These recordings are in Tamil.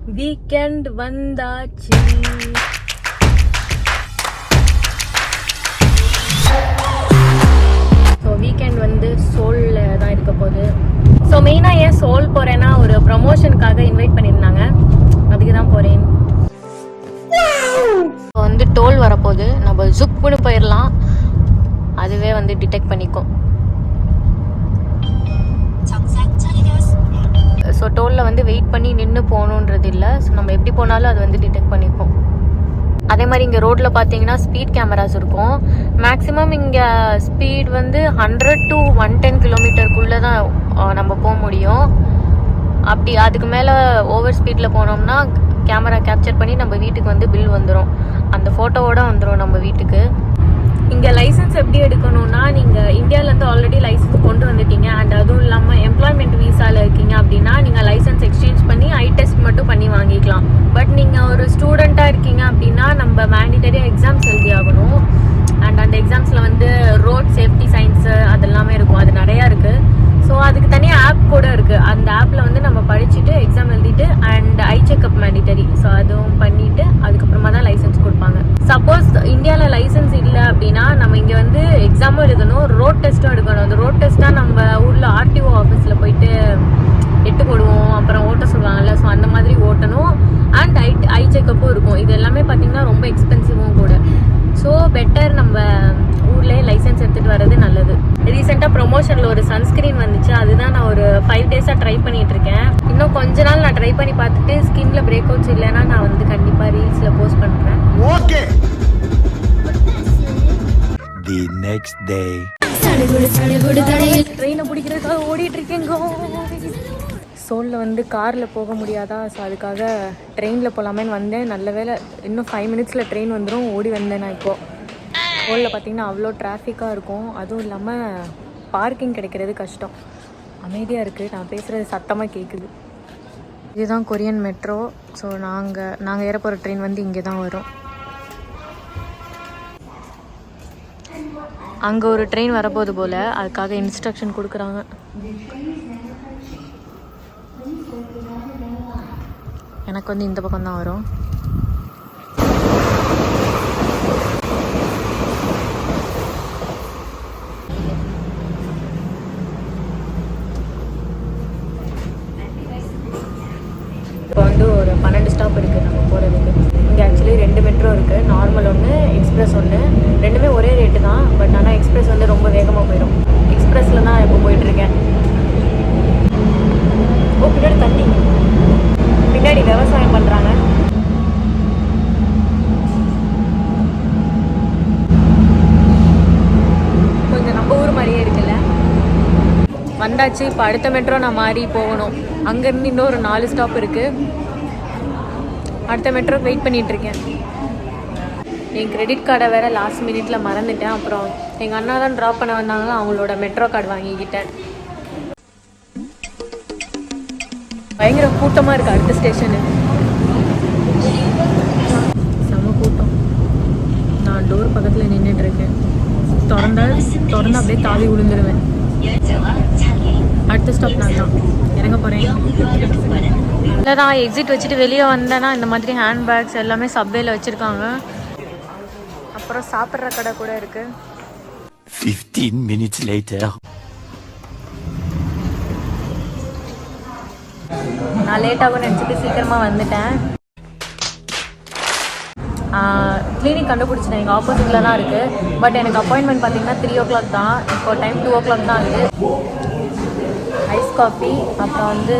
வீக்கெண்ட் வந்தாச்சு. ஸோ வீக்கெண்ட் வந்து சோலில் தான் இருக்க போகுது. ஸோ மெயினாக ஏன் சோல் போகிறேன்னா ஒரு ப்ரமோஷனுக்காக இன்வைட் பண்ணியிருந்தாங்க, அதுக்கு தான் போகிறேன். இப்போ வந்து டோல் வரப்போகுது, நம்ம ஜுப்புன்னு போயிடலாம், அதுவே வந்து டிடெக்ட் பண்ணிக்கும். ஸோ டோலில் வந்து வெயிட் பண்ணி நின்று போகணுன்றது இல்லை. ஸோ நம்ம எப்படி போனாலும் அது வந்து டிடெக்ட் பண்ணிப்போம். அதே மாதிரி இங்கே ரோட்டில் பார்த்தீங்கன்னா ஸ்பீட் கேமராஸ் இருக்கும். மேக்ஸிமம் இங்கே ஸ்பீட் வந்து 100 to 110 கிலோமீட்டருக்குள்ளே தான் நம்ம போக முடியும். அப்படி அதுக்கு மேலே ஓவர் ஸ்பீடில் போனோம்னா கேமரா கேப்சர் பண்ணி நம்ம வீட்டுக்கு வந்து பில் வந்துடும், அந்த ஃபோட்டோவோடு வந்துடும் நம்ம வீட்டுக்கு. இங்கே லைசன்ஸ் எப்படி எடுக்கணும்னா, நீங்கள் இந்தியாவிலேருந்து ஆல்ரெடி லைசன்ஸ் கொண்டு வந்துட்டீங்க அண்ட் அதுவும் இல்லாமல் எம்ப்ளாய்மெண்ட் வீசாவில் இருக்கீங்க அப்படின்னா நீங்கள் லைசன்ஸ் எக்ஸ்சேஞ்ச் பண்ணி ஐ டெஸ்ட் மட்டும் பண்ணி வாங்கிக்கலாம். பட் நீங்கள் ஒரு ஸ்டூடெண்ட்டாக இருக்கீங்க அப்படின்னா நம்ம மேண்டிட்டரியாக எக்ஸாம்ஸ் எழுதி ஆகணும். அண்ட் அந்த எக்ஸாம்ஸில் வந்து ரோட் சேஃப்டி சயின்ஸு அதெல்லாமே இருக்கும், அது நிறையா இருக்குது. ஸோ அதுக்கு தனியாக ஆப் கூட இருக்குது. அந்த ஆப்பில் வந்து நம்ம படிச்சுட்டு எக்ஸாம் எழுதிட்டு and I checkup mandatory, so அதுவும் பண்ணிவிட்டு அதுக்கப்புறமா தான் லைசன்ஸ் கொடுப்பாங்க. சப்போஸ் இந்தியாவில் லைசன்ஸ் இல்லை அப்படின்னா நம்ம இங்கே வந்து எக்ஸாமும் எழுதணும், ரோட் டெஸ்ட்டும் எடுக்கணும். அந்த ரோட் டெஸ்ட்டாக நம்ம ஊரில் ஆர்டிஓ ஆஃபீஸில் போயிட்டு எட்டு போடுவோம், அப்புறம் ஓட்ட சொல்லுவாங்கல்ல, ஸோ அந்த மாதிரி ஓட்டணும். அண்ட் ஐ செக்கப்பும் இருக்கும். இது எல்லாமே பார்த்திங்கன்னா ரொம்ப எக்ஸ்பென்சிவும் கூட. ஸோ பெட்டர் நம்ம ஊர்லேயே லைசன்ஸ் எடுத்துகிட்டு வர்றது நல்லது. ரீசெண்டாக ப்ரொமோஷனில் ஒரு சன்ஸ்க்ரீன் வந்துச்சு, அதுதான் நான் ஒரு 5 டேஸாக ட்ரை பண்ணிகிட்ருக்கேன். இன்னும் கொஞ்ச நாள் நான் ட்ரை பண்ணி பார்த்துட்டு ஸ்கின்ல பிரேக் அவுட்ஸ் இல்லைன்னா நான் வந்து கண்டிப்பாக ரீல்ஸில் போஸ்ட் பண்ணுறேன். ஓகே. தி நெக்ஸ்ட் டே ட்ரெயினை பிடிக்கிறதுக்காக ஓடிட்டுருக்கேங்க. சோலில் வந்து காரில் போக முடியாதா, ஸோ அதுக்காக ட்ரெயினில் போகலாமேன்னு வந்தேன். நல்ல வேலை இன்னும் 5 மினிட்ஸில் ட்ரெயின் வந்துடும், ஓடி வந்தேன் நான். இப்போது சோலில் பார்த்திங்கன்னா அவ்வளோ டிராஃபிக்காக இருக்கும், அதுவும் இல்லாமல் பார்க்கிங் கிடைக்கிறது கஷ்டம். அமைதியாக இருக்குது, நான் பேசுகிறது சத்தமாக கேட்குது. இதுதான் கொரியன் மெட்ரோ. ஸோ நாங்கள் ஏற போகிற ட்ரெயின் வந்து இங்கே தான் வரும். அங்கே ஒரு ட்ரெயின் வரப்போகுது போல், அதுக்காக இன்ஸ்ட்ரக்ஷன் கொடுக்குறாங்க. எனக்கு வந்து இந்த பக்கம் தான் வரும். இப்போ வந்து ஒரு 12 ஸ்டாப் இருக்குது நம்ம போகிறதுக்கு. இங்கே ஆக்சுவலி 2 மெட்ரோ இருக்குது, நார்மல் ஒன்று, எக்ஸ்பிரஸ் ஒன்று. ரெண்டுமே ஒரே ரேட்டு தான், பட் ஆனால் எக்ஸ்பிரஸ் வந்து ரொம்ப வேகமாக போயிடும். எக்ஸ்பிரஸில் தான் இப்போ போயிட்டுருக்கேன். ஓ, பின்னாடி தண்ணி, பின்னாடி விவசாயம் பண்ணுறாங்க. கொஞ்சம் நம்ம ஊர் மாதிரியே இருக்குல்ல. வந்தாச்சு. இப்போ அடுத்த மெட்ரோ நான் மாறி போகணும். அங்கேருந்து இன்னொரு 4 ஸ்டாப் இருக்குது. அடுத்த மெட்ரோக்கு வெயிட் பண்ணிகிட்ருக்கேன். என் கிரெடிட் கார்டை வேறு லாஸ்ட் மினிட்ல மறந்துட்டேன். அப்புறம் எங்கள் அண்ணா தான் ட்ராப் பண்ண வந்தாங்க, அவங்களோட மெட்ரோ கார்டு வாங்கிக்கிட்டேன். பயங்கர கூட்டமாக இருக்குது அடுத்த ஸ்டேஷனு, செம கூட்டம். நான் டோர் பக்கத்தில் நின்றுட்டுருக்கேன். திறந்து அப்படியே தாவி விழுந்துருவேன். அடுத்த ஸ்டாப் நான் தான் இறங்க போகிறேன். இல்லை தான் எக்ஸிட் வச்சுட்டு வெளியே வந்தேன்னா இந்த மாதிரி ஹேண்ட்பேக்ஸ் எல்லாமே சப்வேல வச்சுருக்காங்க. அப்புறம் சாப்பிட்ற கடை கூட இருக்குது. 15 minutes later. நான் லேட்டாகும் நினச்சிட்டு சீக்கிரமாக வந்துட்டேன். கிளினிக் கண்டுபிடிச்சிட்டேன், எங்கள் ஆப்போசிட்டில் தான் இருக்குது. பட் எனக்கு அப்பாயின்மெண்ட் பார்த்தீங்கன்னா 3 o'clock தான். இப்போ டைம் 2 o'clock தான் ஆகுது. ஐஸ் காஃபி, அப்புறம் வந்து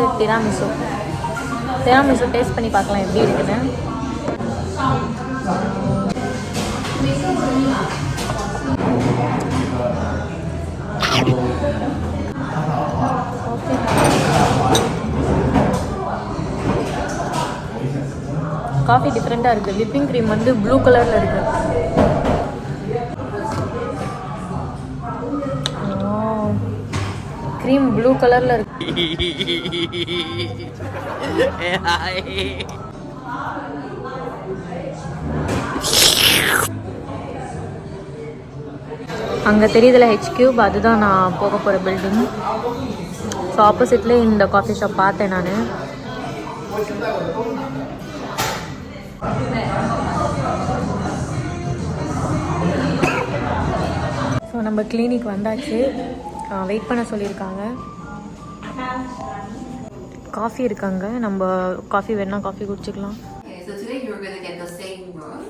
திராமிசு டேஸ்ட் பண்ணி பார்க்கலாம் எப்படி இருக்குன்னு. ஓகே, காஃபி டிஃப்ரெண்ட்டாக இருக்குது. விப்பிங் க்ரீம் வந்து ப்ளூ கலரில் இருக்குது. க்ரீம் ப்ளூ கலரில் இருக்கு. அங்கே தெரியுதுல HQ, அதுதான் நான் போக போகிற பில்டிங். ஸோ ஆப்போசிட்லேயே இந்த காஃபி ஷாப் பார்த்தேன் நான். ஸோ நம்ம கிளினிக் வந்தாச்சு. வெயிட் பண்ண சொல்லியிருக்காங்க. காஃபி இருக்காங்க, நம்ம காஃபி வேணா coffee குடிச்சிக்கலாம். Okay, so today you're gonna get the same room,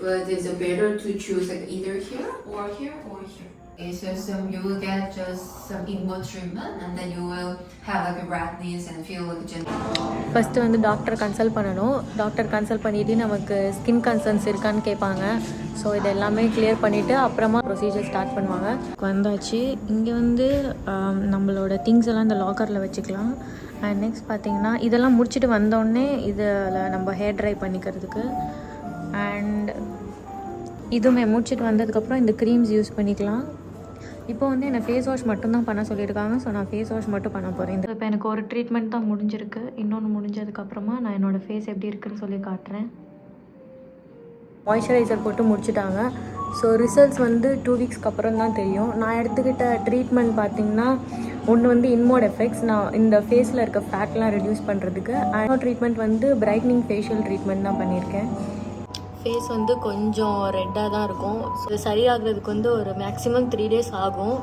but it's better to choose like either here or here or here. Okay, so you will get just some inward treatment, and then you will have like a redness and feel like gentle. First வந்து டாக்டர் கன்சல்ட் பண்ணணும். டாக்டர் கன்சல்ட் பண்ணிவிட்டு நமக்கு ஸ்கின் கன்சர்ன்ஸ் இருக்கான்னு கேட்பாங்க. ஸோ இது எல்லாமே கிளியர் பண்ணிவிட்டு அப்புறமா ப்ரொசீஜர் ஸ்டார்ட் பண்ணுவாங்க. வந்தாச்சு. இங்கே வந்து நம்மளோட திங்ஸ் எல்லாம் இந்த லாக்கரில் வச்சுக்கலாம். அண்ட் நெக்ஸ்ட் பார்த்தீங்கன்னா இதெல்லாம் முடிச்சுட்டு வந்தோடனே இதில் நம்ம ஹேர் ட்ரை பண்ணிக்கிறதுக்கு. அண்ட் இதுவுமே முடிச்சுட்டு வந்ததுக்கப்புறம் இந்த க்ரீம்ஸ் யூஸ் பண்ணிக்கலாம். இப்போ வந்து என்னை ஃபேஸ் வாஷ் மட்டும்தான் பண்ண சொல்லியிருக்காங்க. ஸோ நான் ஃபேஸ் வாஷ் மட்டும் பண்ண போகிறேன். இப்போ எனக்கு ஒரு ட்ரீட்மெண்ட் தான் முடிஞ்சிருக்கு. இன்னொன்று முடிஞ்சதுக்கப்புறமா நான் என்னோடய ஃபேஸ் எப்படி இருக்குன்னு சொல்லி காட்டுறேன். மாய்ஸ்சரைசர் போட்டு முடிச்சுட்டாங்க. ஸோ ரிசல்ட்ஸ் வந்து 2 வீக்ஸ்க்கு அப்புறம் தான் தெரியும். நான் எடுத்துக்கிட்ட ட்ரீட்மெண்ட் பார்த்திங்கன்னா ஒன்று வந்து இன்மோட் எஃபெக்ட்ஸ், நான் இந்த ஃபேஸில் இருக்க ஃபேட்லாம் ரெடியூஸ் பண்ணுறதுக்கு. இன்னொரு ட்ரீட்மெண்ட் வந்து பிரைட்னிங் ஃபேஷியல் ட்ரீட்மெண்ட் தான் பண்ணியிருக்கேன். ஃபேஸ் வந்து கொஞ்சம் ரெட்டாக தான் இருக்கும். ஸோ இது சரியாகிறதுக்கு வந்து ஒரு மேக்ஸிமம் 3 days ஆகும்.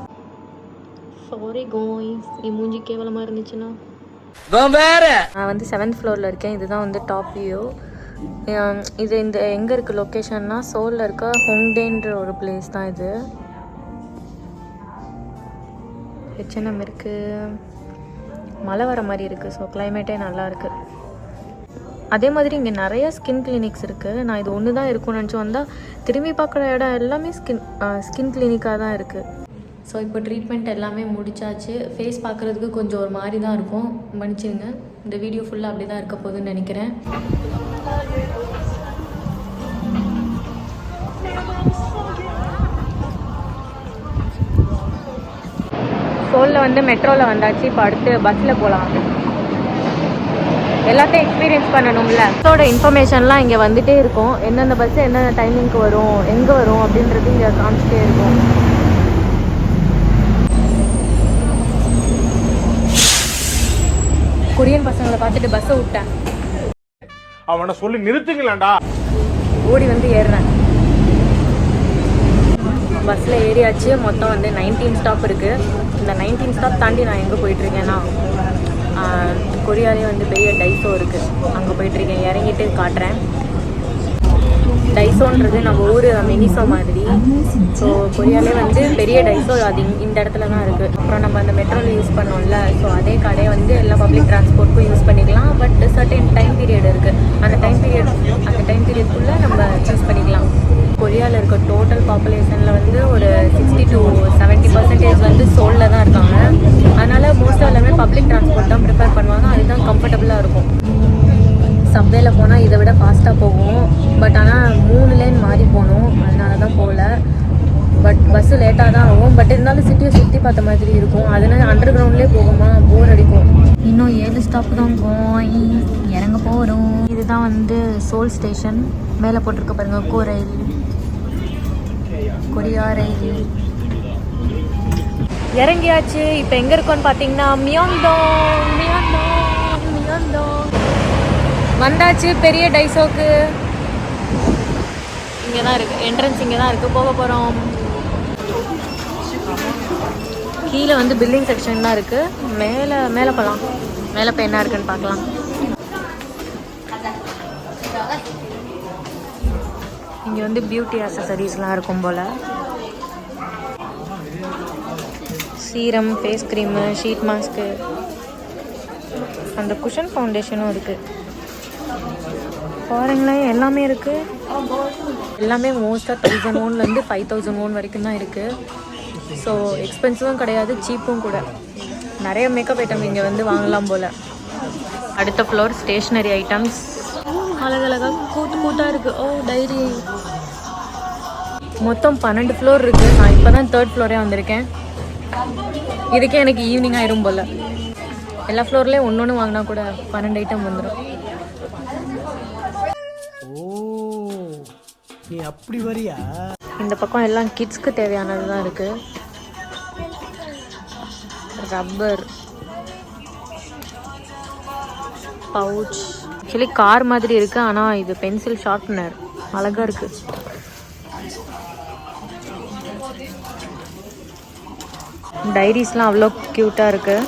சாரி கோயிஸ், என் மூஞ்சி கேவலமாக இருந்துச்சுன்னா. நான் வந்து 7th floorல இருக்கேன். இதுதான் வந்து டாப் வியூ. இது இந்த எங்கே இருக்குது லொக்கேஷன்னா சோலில் இருக்க ஹோங்டேன்ற ஒரு பிளேஸ் தான் இது. ஹெச்என்எம் இருக்குது, மழை வர மாதிரி இருக்குது. ஸோ கிளைமேட்டே நல்லா இருக்குது. அதே மாதிரி இங்கே நிறைய ஸ்கின் கிளினிக்ஸ் இருக்குது. நான் இது ஒன்று தான் இருக்கும்னு நினச்சி வந்தால் திரும்பி பார்க்குற இடம் எல்லாமே ஸ்கின் கிளினிக்காக தான் இருக்குது. ஸோ இப்போ ட்ரீட்மெண்ட் எல்லாமே முடிச்சாச்சு. ஃபேஸ் பார்க்குறதுக்கு கொஞ்சம் ஒரு மாதிரி தான் இருக்கும், மன்னிச்சிடுங்க. இந்த வீடியோ ஃபுல்லாக அப்படி தான் இருக்க போகுதுன்னு நினைக்கிறேன். சோலில் வந்து மெட்ரோவில் வந்தாச்சு. இப்போ அடுத்து பஸ்ஸில் போகலாம். எல்லாத்தையும் எக்ஸ்பீரியன்ஸ் பண்ணணும்ல. பஸ்ஸோட இன்ஃபர்மேஷன்லாம் இங்கே வந்துகிட்டே இருக்கும். எந்தெந்த பஸ்ஸு என்னென்ன டைமிங்க்கு வரும், எங்கே வரும் அப்படின்றது இங்கே காமிச்சிட்டே இருக்கும். கொரியன் பசங்களை பார்த்துட்டு பஸ்ஸை விட்டேன். அவனை சொல்லி நிறுத்துங்களேன்டா. ஓடி வந்து ஏறுறேன். பஸ்ஸில் ஏறியாச்சு. மொத்தம் வந்து 19 ஸ்டாப் இருக்குது. இந்த 19 ஸ்டாப் தாண்டி நான் எங்கே போயிட்டுருக்கேன்னா கொரியாலே வந்து பெரிய டைசோ இருக்குது, அங்கே போயிட்டுருக்கேன். இறங்கிட்டு காட்டுறேன். டைசோன்றது நம்ம ஊர் மினிசோ மாதிரி. ஸோ கொரியாலே வந்து பெரிய டைசோ அது இந்த இடத்துல தான் இருக்குது. அப்புறம் நம்ம அந்த மெட்ரோவில் யூஸ் பண்ணோம்ல, ஸோ அதே கடையை வந்து எல்லா பப்ளிக் டிரான்ஸ்போர்ட்டுக்கும் யூஸ் பண்ணிக்கலாம். பட் சர்டன் டைம் பீரியட் இருக்குது. அந்த டைம் பீரியட்குள்ளே நம்ம சூஸ் பண்ணிக்கலாம். கொரியாவில் இருக்க டோட்டல் பாப்புலேஷனில் வந்து ஒரு 60 to 70% வந்து சோலில் தான் இருக்காங்க. அதனால் மோஸ்ட்டாக எல்லாமே பப்ளிக் டிரான்ஸ்போர்ட் தான் ப்ரிஃபர் பண்ணுவாங்க. அதுதான் கம்ஃபர்டபுளாக இருக்கும். சப்வேல போனால் இதை விட ஃபாஸ்ட்டாக போகும். பட் ஆனால் 3 லேன் மாறி போகணும், அதனால தான் போகல. பட் பஸ்ஸு லேட்டாக தான் ஆகும். பட் இருந்தாலும் சிட்டியை சுற்றி பார்த்த மாதிரி இருக்கும். அதனால் அண்டர் கிரவுண்ட்லேயே போகுமா, போர் அடிக்கும். இன்னும் 7 ஸ்டாப் தான் போய் இறங்க போகிறோம். இதுதான் வந்து சோல் ஸ்டேஷன். மேலே போட்டிருக்க பாருங்க, கொரியா ரயில். இறங்கியாச்சு. இப்போ எங்கே இருக்கோன்னு பார்த்தீங்கன்னா மியோங்டாங். வந்தாச்சு பெரிய டைசோக்கு. இங்கே தான் இருக்குது என்ட்ரன்ஸ், இங்கே தான் இருக்குது. போக போகிறோம். கீழே வந்து பில்டிங் செக்ஷன் தான் இருக்குது. மேலே போகலாம். மேலே போய் என்ன இருக்குன்னு பார்க்கலாம். இங்கே வந்து பியூட்டி அக்சசரிஸ்லாம் இருக்கும் போல். Serum, face cream, sheet mask, அந்த குஷன் ஃபவுண்டேஷனும் இருக்குது. ஃபாரின்லேயே எல்லாமே இருக்குது. எல்லாமே மோஸ்ட்டாக 1000 wonலேருந்து 5000 won வரைக்கும் தான் இருக்குது. ஸோ எக்ஸ்பென்சிவும் கிடையாது, சீப்பும் கூட. நிறைய மேக்கப் ஐட்டம் இங்கே வந்து வாங்கலாம் போல். அடுத்த ஃப்ளோர் ஸ்டேஷ்னரி ஐட்டம்ஸ். அழகழகாக கூட்டாக இருக்குது. ஓ, டைரி. மொத்தம் 12 ஃப்ளோர் இருக்குது. நான் இப்போ தான் 3rd ஃப்ளோரே வந்திருக்கேன். இதுக்கே எனக்கு ஈவினிங் ஆயிரும் போல். எல்லா ஃப்ளோர்லேயும் ஒன்று வாங்கினா கூட 12 ஐட்டம் வந்துடும். நீ அப்படி வரியா? இந்த பக்கம் எல்லாம் கிட்ஸ்க்கு தேவையானது தான் இருக்குது. ரப்பர், பவுச், ஆக்சுவலி கார் மாதிரி இருக்குது, ஆனால் இது பென்சில் ஷார்ப்னர். அழகாக இருக்குது. டைரிஸ்லாம் அவ்வளோ க்யூட்டாக இருக்குது.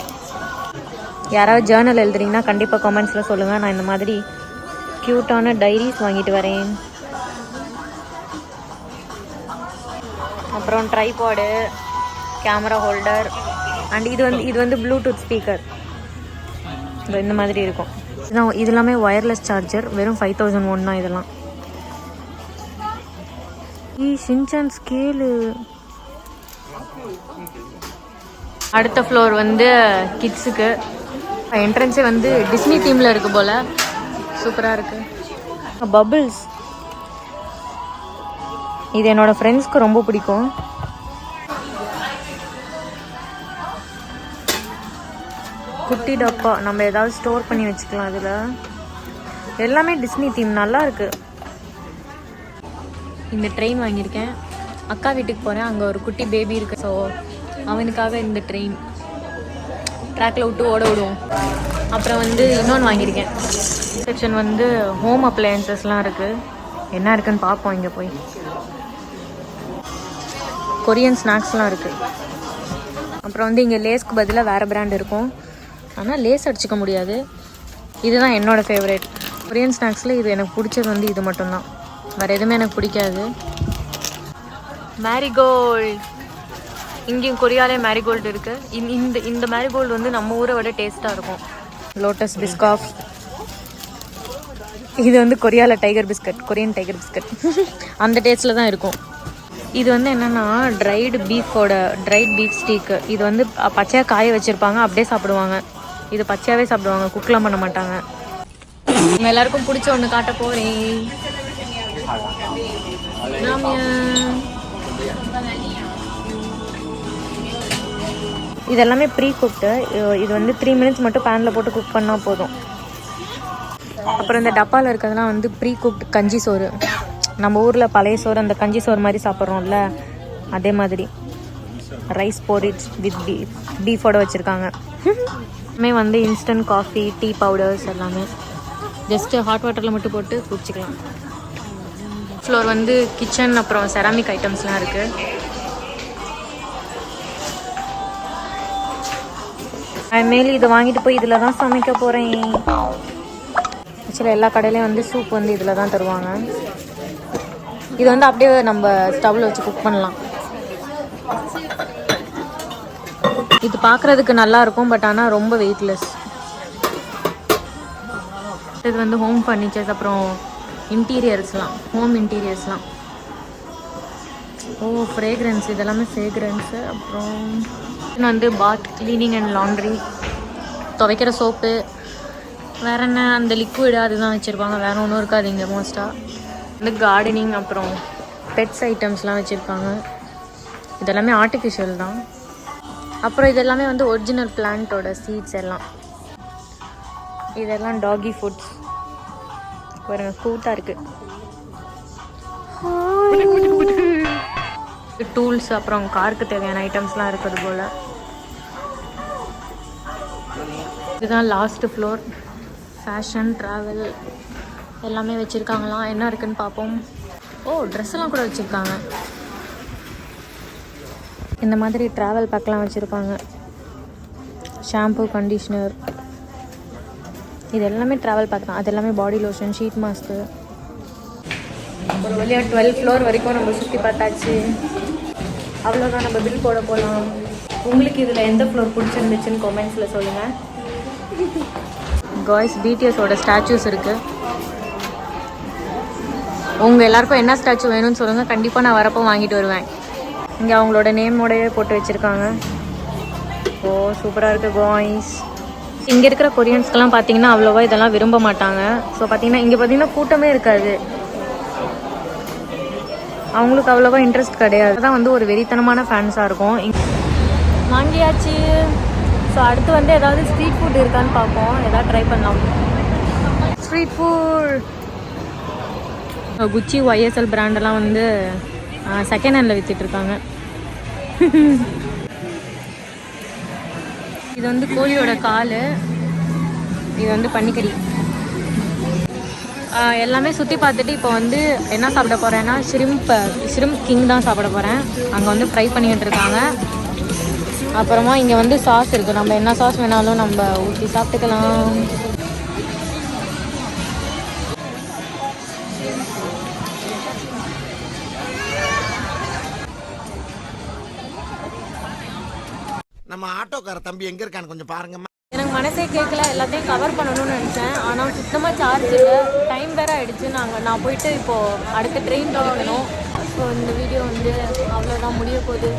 யாராவது ஜேர்னல் எழுதுறீங்கன்னா கண்டிப்பாக கமெண்ட்ஸில் சொல்லுங்கள். நான் இந்த மாதிரி க்யூட்டான டைரிஸ் வாங்கிட்டு வரேன். அப்புறம் ட்ரைபாடு, கேமரா ஹோல்டர், அண்ட் இது வந்து ப்ளூடூத் ஸ்பீக்கர். இந்த மாதிரி இருக்கும். இது எல்லாமே ஒயர்லெஸ் சார்ஜர். வெறும் 5001 தான் இதெல்லாம். Shinchan scale. அடுத்த ஃப்ளோர் வந்து கிட்ஸுக்கு. என்ட்ரன்ஸே வந்து டிஸ்னி தீமில் இருக்குது போல். சூப்பராக இருக்குது. பபிள்ஸ். இது என்னோட ஃப்ரெண்ட்ஸ்க்கு ரொம்ப பிடிக்கும். குட்டி டப்பா நம்ம ஏதாவது ஸ்டோர் பண்ணி வச்சுக்கலாம். இதில் எல்லாமே டிஸ்னி தீம், நல்லா இருக்கு. இந்த ட்ரெயின் வாங்கியிருக்கேன். அக்கா வீட்டுக்கு போகிறேன், அங்கே ஒரு குட்டி பேபி இருக்கு. ஸோ அவனுக்காக இந்த ட்ரெயின் ட்ராக்ல விட்டு ஓட விடுவோம். அப்புறம் வந்து இன்னொன்று வாங்கியிருக்கேன். செக்ஷன் வந்து ஹோம் அப்ளையன்சஸ்லாம் இருக்குது. என்ன இருக்குன்னு பார்ப்போம். இங்கே போய் கொரியன் ஸ்நாக்ஸ்லாம் இருக்குது. அப்புறம் வந்து இங்கே லேஸ்க்கு பதிலாக வேறு பிராண்ட் இருக்கும். ஆனால் லேஸ் அடிச்சுக்க முடியாது. இதுதான் என்னோடய ஃபேவரேட். கொரியன் ஸ்நாக்ஸில் இது எனக்கு பிடிச்சது வந்து இது மட்டும்தான். வேறு எதுவுமே எனக்கு பிடிக்காது. மேரிகோல்டு. இங்கேயும் கொரியாலே மேரிகோல்டு இருக்குது. இந்த மேரிகோல்டு வந்து நம்ம ஊரை விட டேஸ்ட்டாக இருக்கும். Lotus Biscoff. இது வந்து கொரியாவில் tiger biscuit, Korean tiger biscuit. அந்த டேஸ்ட்டில் தான் இருக்கும். இது வந்து என்னென்னா ட்ரைட் பீஃப் ஸ்டீக்கு. இது வந்து பச்சையாக காய வச்சுருப்பாங்க, அப்படியே சாப்பிடுவாங்க. இது பச்சையாகவே சாப்பிடுவாங்க, குக்லாம் பண்ண மாட்டாங்க. நம்ம எல்லாருக்கும் பிடிச்ச ஒன்று காட்ட போகிறேன். இது எல்லாமே ப்ரீ குக்டு. இது வந்து 3 மினிட்ஸ் மட்டும் பேனில் போட்டு குக் பண்ணால் போதும். அப்புறம் இந்த டப்பாவில் இருக்கிறதுலாம் வந்து ப்ரீ குக்டு கஞ்சி சோறு. நம்ம ஊரில் பழைய சோறு, அந்த கஞ்சி சோறு மாதிரி சாப்பிட்றோம்ல, அதே மாதிரி ரைஸ் போரிட்ஜ் வித் பீஃபோட வச்சுருக்காங்க. எல்லாமே வந்து இன்ஸ்டன்ட் காஃபி, டீ பவுடர்ஸ் எல்லாமே ஜஸ்ட்டு ஹாட் வாட்டரில் மட்டும் போட்டு குடிச்சிக்கலாம். ஃப்ளோர் வந்து கிச்சன், அப்புறம் செராமிக் ஐட்டம்ஸ்லாம் இருக்குது. மேலே இதை வாங்கிட்டு போய் இதில் தான் சமைக்க போகிறேன். ஆக்சுவலாக எல்லா கடையிலையும் வந்து சூப் வந்து இதில் தான் தருவாங்க. இது வந்து அப்படியே நம்ம ஸ்டவ்வில் வச்சு குக் பண்ணலாம். இது பார்க்குறதுக்கு நல்லா இருக்கும், பட் ஆனால் ரொம்ப வெயிட்லெஸ். இது வந்து ஹோம் ஃபர்னிச்சர்ஸ், அப்புறம் இன்டீரியர்ஸ்லாம், ஹோம் இன்டீரியர்ஸ்லாம். ஓ, ஃப்ரேக்ரன்ஸ். இதெல்லாமே ஃப்ரேக்ரன்ஸு. அப்புறம் இன்னும் வந்து பாத் க்ளீனிங் அண்ட் லாண்ட்ரி, துவைக்கிற சோப்பு, வேறு என்ன அந்த லிக்விடு அதுதான் வச்சுருப்பாங்க. வேறு ஒன்றும் இருக்காது இங்கே மோஸ்ட்டாக. வந்து கார்டனிங், அப்புறம் பெட்ஸ் ஐட்டம்ஸ்லாம் வச்சுருப்பாங்க. இதெல்லாமே ஆர்டிஃபிஷியல் தான். அப்புறம் இதெல்லாமே வந்து ஒரிஜினல் பிளான்ட்டோட சீட்ஸ் எல்லாம். இதெல்லாம் டாகி ஃபுட்ஸ். பாருங்க, கூட்டாக இருக்குது. டூல்ஸ், அப்புறம் காருக்கு தேவையான ஐட்டம்ஸ்லாம் இருக்குது போல். இதுதான் லாஸ்ட் ஃப்ளோர். ஃபேஷன், ட்ராவல் எல்லாமே வச்சுருக்காங்களாம். என்ன இருக்குன்னு பார்ப்போம். ஓ, ட்ரெஸ்ஸெல்லாம் கூட வச்சுருக்காங்க. இந்த மாதிரி ட்ராவல் பேக்லாம் வச்சுருப்பாங்க. ஷாம்பு, கண்டிஷ்னர், இது எல்லாமே ட்ராவல் பேக் தான். அது எல்லாமே பாடி லோஷன், ஷீட் மாஸ்க்கு. ஒரு வழியாக 12 ஃப்ளோர் வரைக்கும் நம்ம சுற்றி பார்த்தாச்சு. அவ்வளோதான், நம்ம பில் போட போகலாம். உங்களுக்கு இதில் எந்த ஃப்ளோர் பிடிச்சிருந்துச்சுன்னு கமெண்ட்ஸில் சொல்லுங்கள். காய்ஸ், பிடிஎஸோட ஸ்டாச்சூஸ் இருக்குது. உங்கள் எல்லாருக்கும் என்ன ஸ்டாச்சு வேணும்னு சொல்லுங்கள். கண்டிப்பாக நான் வரப்போ வாங்கிட்டு வருவேன். இங்கே அவங்களோட நேமோடையே போட்டு வச்சுருக்காங்க. ஓ, சூப்பராக இருக்குது காய்ஸ். இங்கே இருக்கிற கொரியன்ஸ்க்கெல்லாம் பார்த்தீங்கன்னா அவ்வளோவா இதெல்லாம் விரும்ப மாட்டாங்க. ஸோ பார்த்தீங்கன்னா இங்கே பார்த்தீங்கன்னா கூட்டமே இருக்காது. அவங்களுக்கு அவ்வளோவா இன்ட்ரெஸ்ட் கிடையாது. அதான் வந்து ஒரு வெறித்தனமான ஃபேன்ஸாக இருக்கும். வாங்கியாச்சு. ஸோ அடுத்து வந்து ஏதாவது ஸ்ட்ரீட் ஃபுட் இருக்கான்னு பார்ப்போம். ஏதாவது ட்ரை பண்ணலாம். Street food. குச்சி, YSL பிராண்டெல்லாம் வந்து செகண்ட் ஹேண்டில் விற்றுட்ருக்காங்க. இது வந்து கோழியோட கால். இது வந்து பன்னிக்கறி. எல்லாமே சுற்றி பார்த்துட்டு இப்போ வந்து என்ன சாப்பிட போகிறேன்னா ஷ்ரிம்ப் கிங் தான் சாப்பிட போகிறேன். அங்கே வந்து ஃப்ரை பண்ணிக்கிட்டு இருக்காங்க. அப்புறமா இங்கே வந்து சாஸ் இருக்குது, நம்ம என்ன சாஸ் வேணாலும் நம்ம ஊற்றி சாப்பிட்டுக்கலாம். நம்ம ஆட்டோக்கார தம்பி எங்க இருக்கான்னு கொஞ்சம் பாருங்கம்மா. எனக்கு மனசே கேட்கல, எல்லாத்தையும் கவர் பண்ணணும்னு நினச்சேன். ஆனால் சுத்தமாக சார்ஜ் இல்லை, டைம் வேறு ஆகிடுச்சு. நான் போயிட்டு இப்போது அடுத்த ட்ரெயின் கிடைக்கணும். ஸோ இந்த வீடியோ வந்து அவ்வளோதான் முடிய போகுது.